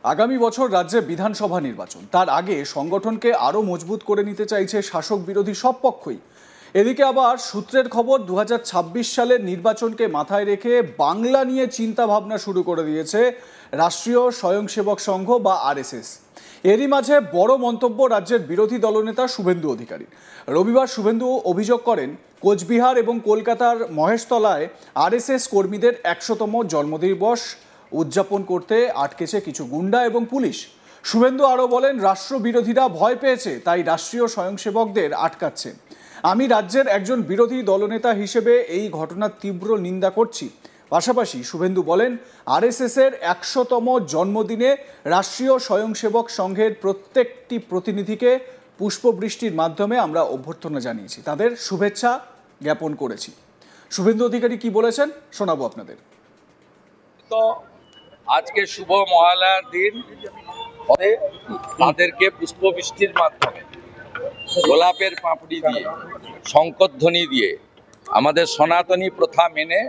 আগামী বছর রাজ্যে বিধানসভা নির্বাচন, তার আগে সংগঠনকে আরও মজবুত করে নিতে চাইছে শাসক বিরোধী সব পক্ষই। এদিকে আবার সূত্রের খবর 2026 সালের নির্বাচনকে মাথায় রেখে বাংলা নিয়ে চিন্তা ভাবনা শুরু করে দিয়েছে রাষ্ট্রীয় স্বয়ংসেবক সংঘ বা আরএসএস। এরই মাঝে বড় মন্তব্য রাজ্যের বিরোধী দলনেতা শুভেন্দু অধিকারী। রবিবার শুভেন্দু অভিযোগ করেন, কোচবিহার এবং কলকাতার মহেশতলায় আরএসএস কর্মীদের 100তম জন্মদিবস উদযাপন করতে আটকেছে কিছু গুন্ডা এবং পুলিশ। শুভেন্দু আরও বলেন, রাষ্ট্রবিরোধীরা ভয় পেয়েছে, তাই রাষ্ট্রীয় স্বয়ংসেবকদের আটকাচ্ছে। আমি রাজ্যের একজন বিরোধী দলনেতা হিসেবে এই ঘটনার তীব্র নিন্দা করছি। পাশাপাশি শুভেন্দু বলেন, আরএসএসের 100তম জন্মদিনে রাষ্ট্রীয় স্বয়ংসেবক সংঘের প্রত্যেকটি প্রতিনিধিকে পুষ্পবৃষ্টির মাধ্যমে আমরা অভ্যর্থনা জানিয়েছি, তাদের শুভেচ্ছা জ্ঞাপন করেছি। শুভেন্দু অধিকারী কি বলেছেন শোনাবো আপনাদের। তো আজকে শুভ মহালয়ার দিন, তাদেরকে পুষ্পবৃষ্টির মাধ্যমে, গোলাপের পাপড়ি দিয়ে, শঙ্খধ্বনি দিয়ে, আমাদের সনাতনী প্রথা মেনে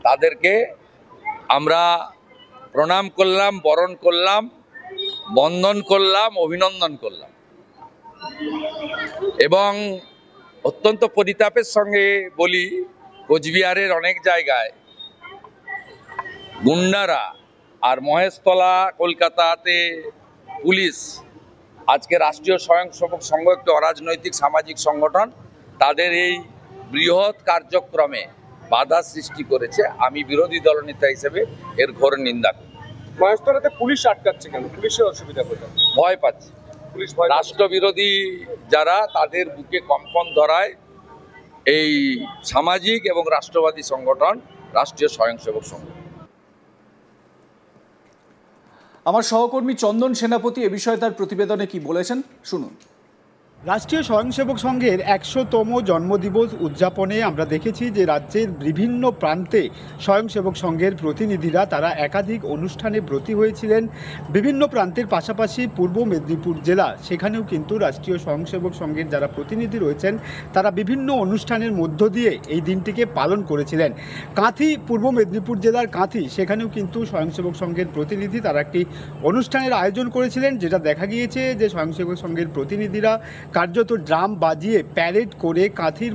তাদেরকে আমরা প্রণাম করলাম, বরণ করলাম, বন্দন করলাম, অভিনন্দন করলাম। এবং অত্যন্ত পরিতাপের সঙ্গে বলি, কোচবিহারের অনেক জায়গায় গুন্ডারা আর মহেশতলা কলকাতাতে পুলিশ, আজকে রাষ্ট্রীয় স্বয়ংসেবক সংঘ একটি অরাজনৈতিক সামাজিক সংগঠন, তাদের এই বৃহৎ কার্যক্রমে বাধা সৃষ্টি করেছে। আমি বিরোধী দলনেতা হিসেবে এর ঘোর নিন্দা করি। মহেশতলাতে পুলিশ আটকাচ্ছে কেন? পুলিশের অসুবিধা কোথায়? ভয় পাচ্ছে পুলিশ রাষ্ট্রবিরোধী যারা, তাদের বুকে কম্পন ধরায় এই সামাজিক এবং রাষ্ট্রবাদী সংগঠন রাষ্ট্রীয় স্বয়ংসেবক সংঘ। আমার সহকর্মী চন্দন সেনাপতি এ বিষয়ে তার প্রতিবেদনে কি বলেছেন শুনুন। রাষ্ট্রীয় স্বয়ংসেবক সংঘের 100তম জন্মদিবস উদযাপনে আমরা দেখেছি যে রাজ্যের বিভিন্ন প্রান্তে স্বয়ংসেবক সংঘের প্রতিনিধিরা তারা একাধিক অনুষ্ঠানে ব্রতী হয়েছিলেন। বিভিন্ন প্রান্তের পাশাপাশি পূর্ব মেদিনীপুর জেলা, সেখানেও কিন্তু রাষ্ট্রীয় স্বয়ংসেবক সংঘের যারা প্রতিনিধি রয়েছেন তারা বিভিন্ন অনুষ্ঠানের মধ্য দিয়ে এই দিনটিকে পালন করেছিলেন। কাঁথি, পূর্ব মেদিনীপুর জেলার কাঁথি, সেখানেও কিন্তু স্বয়ংসেবক সংঘের প্রতিনিধি তারা একটি অনুষ্ঠানের আয়োজন করেছিলেন, যেটা দেখা গিয়েছে যে স্বয়ংসেবক সংঘের প্রতিনিধিরা কার্যত ড্রাম বাজিয়ে প্যারেড করে কাঁথির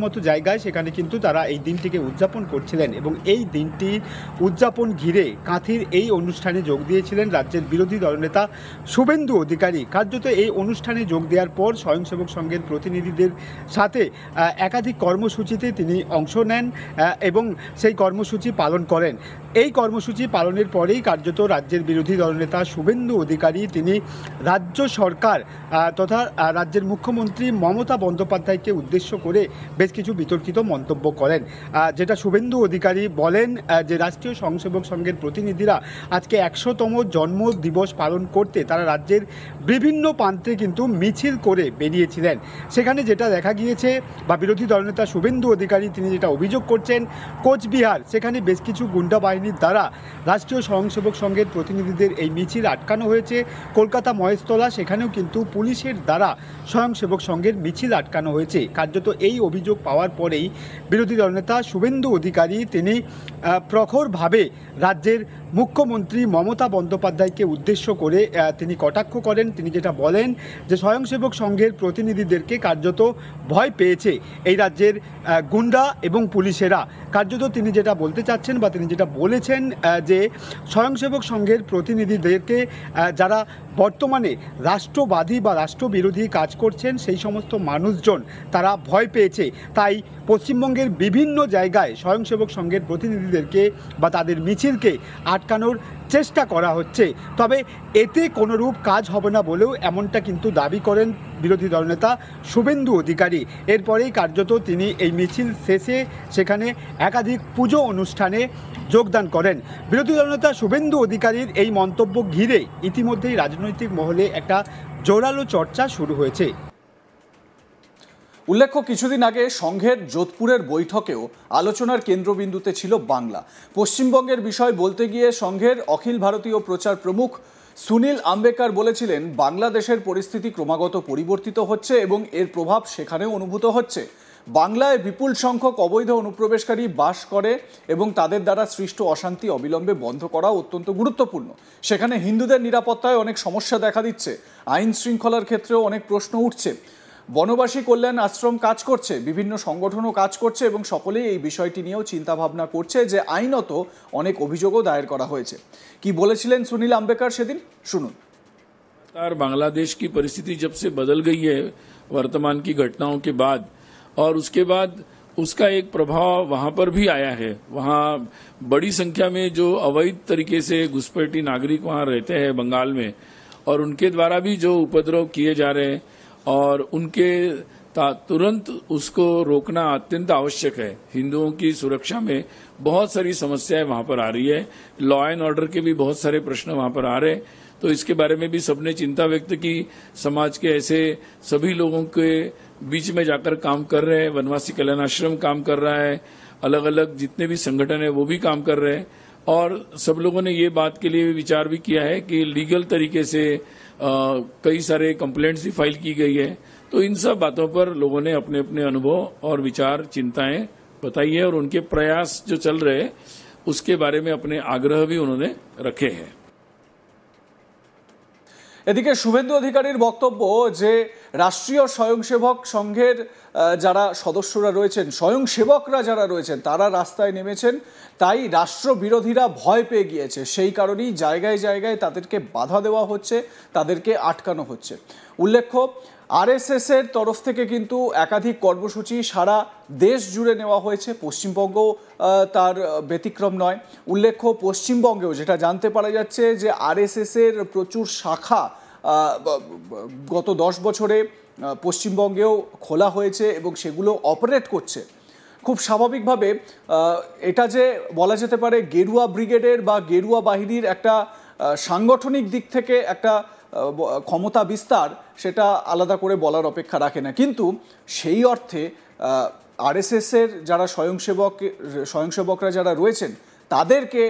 মতো জায়গায় সেখানে কিন্তু তারা এই দিনটিকে উদযাপন করছিলেন। এবং এই দিনটির উদযাপন ঘিরে কাঁথির এই অনুষ্ঠানে যোগ দিয়েছিলেন রাজ্যের বিরোধী দলনেতা শুভেন্দু অধিকারী। কার্যত এই অনুষ্ঠানে যোগ দেওয়ার পর স্বয়ংসেবক সংঘের প্রতিনিধিদের সাথে একাধিক কর্মসূচিতে তিনি অংশ নেন এবং সেই কর্মসূচি পালন করেন। এই কর্মসূচি পালনের পরেই কার্যত রাজ্যের বিরোধী দলনেতা শুভেন্দু অধিকারী তিনি রাজ্য সরকার তথা রাজ্যের মুখ্যমন্ত্রী মমতা বন্দ্যোপাধ্যায়কে উদ্দেশ্য করে বেশ কিছু বিতর্কিত মন্তব্য করেন। যেটা শুভেন্দু অধিকারী বলেন যে রাষ্ট্রীয় স্বয়ংসেবক সংঘের প্রতিনিধিরা আজকে 100তম জন্মদিবস পালন করতে তারা রাজ্যের বিভিন্ন প্রান্তে কিন্তু মিছিল করে বেরিয়েছিলেন। সেখানে যেটা দেখা গিয়েছে বা বিরোধী দলনেতা শুভেন্দু অধিকারী তিনি যেটা অভিযোগ করছেন, কোচবিহার সেখানে বেশ কিছু গুন্ডা বাহিনীর দ্বারা রাষ্ট্রীয় স্বয়ংসেবক সংঘের প্রতিনিধিদের এই মিছিল আটকানো হয়েছে। কলকাতা মহেশতলা সেখানেও কিন্তু পুলিশের দ্বারা স্বয়ংসেবক সংঘের মিছিল আটকানো হয়েছে। কার্যত এই অভিযোগ পাওয়ার পরেই বিরোধী দলনেতা শুভেন্দু অধিকারী তিনি প্রখরভাবে রাজ্যের মুখ্যমন্ত্রী মমতা বন্দ্যোপাধ্যায়কে উদ্দেশ্য করে তিনি কটাক্ষ করেন। তিনি যেটা বলেন যে স্বয়ংসেবক সংঘের প্রতিনিধিদেরকে কার্যত ভয় পেয়েছে এই রাজ্যের গুন্ডা এবং পুলিশেরা। কার্যত তিনি যেটা বলতে চাচ্ছেন বা তিনি যেটা বলেছেন যে স্বয়ংসেবক সংঘের প্রতিনিধিদেরকে যারা বর্তমানে রাষ্ট্রবাদী বা রাষ্ট্রবিরোধী কাজ করছেন সেই সমস্ত মানুষজন তারা ভয় পেয়েছে, তাই পশ্চিমবঙ্গের বিভিন্ন জায়গায় স্বয়ংসেবক সংঘের প্রতিনিধিদেরকে বা তাদের মিছিলকে আটকানোর চেষ্টা করা হচ্ছে। তবে এতে কোনোরূপ কাজ হবে না বলেও এমনটা কিন্তু দাবি করেন বিরোধী দলনেতা শুভেন্দু অধিকারী। এরপরেই কার্যত তিনি এই মিছিল শেষে সেখানে একাধিক পুজো অনুষ্ঠানে যোগদান করেন। বিরোধী দলনেতা শুভেন্দু অধিকারীর এই মন্তব্য ঘিরে ইতিমধ্যেই রাজনৈতিক মহলে একটা জোরালো চর্চা শুরু হয়েছে। উল্লেখ্য, কিছুদিন আগে সংঘের যোধপুরের বৈঠকেও আলোচনার কেন্দ্রবিন্দুতে ছিল বাংলা। পশ্চিমবঙ্গের বিষয় বলতে গিয়ে সংঘের অখিল ভারতীয় প্রচার প্রমুখ সুনীল আম্বেকার বলেছিলেন, বাংলাদেশের পরিস্থিতি ক্রমাগত পরিবর্তিত হচ্ছে এবং এর প্রভাব সেখানেও অনুভূত হচ্ছে। বাংলায় বিপুল সংখ্যক অবৈধ অনুপ্রবেশকারী বাস করে এবং তাদের দ্বারা সৃষ্ট অশান্তি অবিলম্বে বন্ধ করা অত্যন্ত গুরুত্বপূর্ণ। সেখানে হিন্দুদের নিরাপত্তায় অনেক সমস্যা দেখা দিচ্ছে, আইন শৃঙ্খলার ক্ষেত্রেও অনেক প্রশ্ন উঠছে। বনবাসী কল্যাণ আশ্রম কাজ করছে, বিভিন্ন সংগঠনও কাজ করছে এবং সকলেই এই বিষয়টি নিয়েও চিন্তা ভাবনা করছে যে আইনত অনেক অভিযোগও দায়ের করা হয়েছে। কি বলেছিলেন সুনীল আম্বেকার সেদিন, শুনুন। बांग्लादेश की परिस्थिति जब से बदल गई है वर्तमान की घटनाओं के बाद, और उसके बाद उसका एक प्रभाव वहां पर भी आया है। वहां बड़ी संख्या में जो अवैध तरीके से घुसपैठी नागरिक वहां रहते हैं बंगाल में, और उनके द्वारा भी जो उपद्रव किए जा रहे हैं और उनके तुरंत उसको रोकना अत्यंत आवश्यक है। हिंदुओं की सुरक्षा में बहुत सारी समस्याएं वहां पर आ रही है, लॉ एंड ऑर्डर के भी बहुत सारे प्रश्न वहां पर आ रहे हैं। तो इसके बारे में भी सबने चिंता व्यक्त की। समाज के ऐसे सभी लोगों के बीच में जाकर काम कर रहे हैं, वनवासी कल्याण आश्रम काम कर रहा है, अलग अलग जितने भी संगठन है वो भी काम कर रहे हैं, और सब लोगों ने ये बात के लिए विचार भी किया है कि लीगल तरीके से कई सारे कंप्लेंट्स भी फाइल की गई है। तो इन सब बातों पर लोगों ने अपने अपने अनुभव और विचार चिंताएं बताई है, और उनके प्रयास जो चल रहे हैं उसके बारे में अपने आग्रह भी उन्होंने रखे हैं। এদিকে শুভেন্দু অধিকারীর বক্তব্য যে রাষ্ট্রীয় স্বয়ংসেবক সংঘের যারা সদস্যরা রয়েছেন, স্বয়ংসেবকরা যারা রয়েছেন তারা রাস্তায় নেমেছেন, তাই রাষ্ট্রবিরোধীরা ভয় পেয়ে গিয়েছে, সেই কারণেই জায়গায় জায়গায় তাদেরকে বাধা দেওয়া হচ্ছে, তাদেরকে আটকানো হচ্ছে। উল্লেখ্য, আরএসএস এর তরফ থেকে কিন্তু একাধিক কর্মসূচি সারা দেশ জুড়ে নেওয়া হয়েছে, পশ্চিমবঙ্গ তার ব্যতিক্রম নয়। উল্লেখ্য, পশ্চিমবঙ্গেও যেটা জানতে পারা যাচ্ছে যে আরএসএস এর প্রচুর শাখা গত 10 বছরে পশ্চিমবঙ্গেও খোলা হয়েছে এবং সেগুলো অপারেট করছে খুব স্বাভাবিকভাবে। এটা যে বলা যেতে পারে গেরুয়া ব্রিগেডের বা গেরুয়া বাহিনীর একটা সাংগঠনিক দিক থেকে একটা ক্ষমতা বিস্তার, সেটা আলাদা করে বলার অপেক্ষা রাখে না, কিন্তু সেই অর্থে আরএসএসের যারা স্বয়ংসেবকরা যারা রয়েছেন তাদেরকে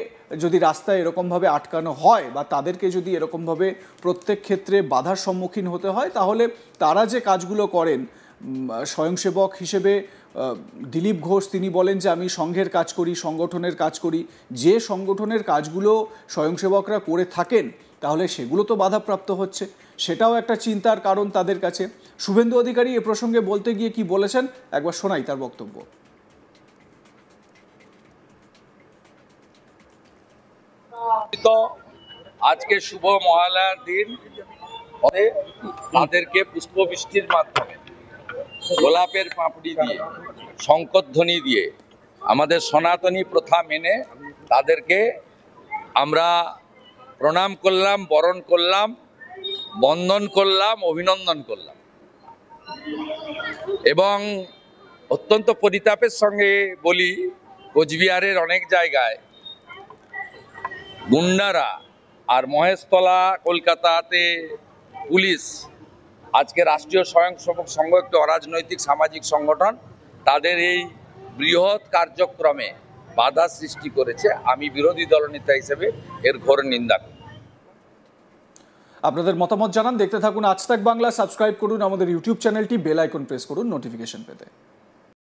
যদি রাস্তায় এরকমভাবে আটকানো হয় বা তাদেরকে যদি এরকমভাবে প্রত্যেক ক্ষেত্রে বাধার সম্মুখীন হতে হয়, তাহলে তারা যে কাজগুলো করেন স্বয়ংসেবক হিসেবে, দিলীপ ঘোষ তিনি বলেন যে আমি সংঘের কাজ করি, সংগঠনের কাজ করি, যে সংগঠনের কাজগুলো স্বয়ংসেবকরা করে থাকেন তাহলে সেগুলো তো বাধাপ্রাপ্ত হচ্ছে, সেটাও একটা চিন্তার কারণ তাদের কাছে। শুভেন্দু অধিকারী এ প্রসঙ্গে বলতে গিয়ে কি বলেছেন একবার শোনাই তার বক্তব্য। আজকে শুভ মহালয়ার দিন তাদেরকে পুষ্পবৃষ্টির মাধ্যমে, গোলাপের পাপড়ি দিয়ে, শঙ্খধ্বনি দিয়ে, আমাদের সনাতনী প্রথা মেনে তাদেরকে আমরা প্রণাম করলাম, বরণ করলাম, বন্দন করলাম, অভিনন্দন করলাম। এবং অত্যন্ত পরিতাপের সঙ্গে বলি, কোচবিহারের অনেক জায়গায় গুন্ডারা আর মহেশতলা কলকাতাতে পুলিশ, আজকে রাষ্ট্রীয় স্বয়ংসেবক সংঘ একটি অরাজনৈতিক সামাজিক সংগঠন, তাদের এই বৃহৎ কার্যক্রমে বাধা সৃষ্টি করেছে। আমি বিরোধী দলনেতা হিসেবে এর ঘোর নিন্দা করি। আপনাদের মতামত জানান, দেখতে থাকুন আজ তাক বাংলা, সাবস্ক্রাইব করুন আমাদের ইউটিউব চ্যানেলটি, বেল আইকন প্রেস করুন নোটিফিকেশন পেতে।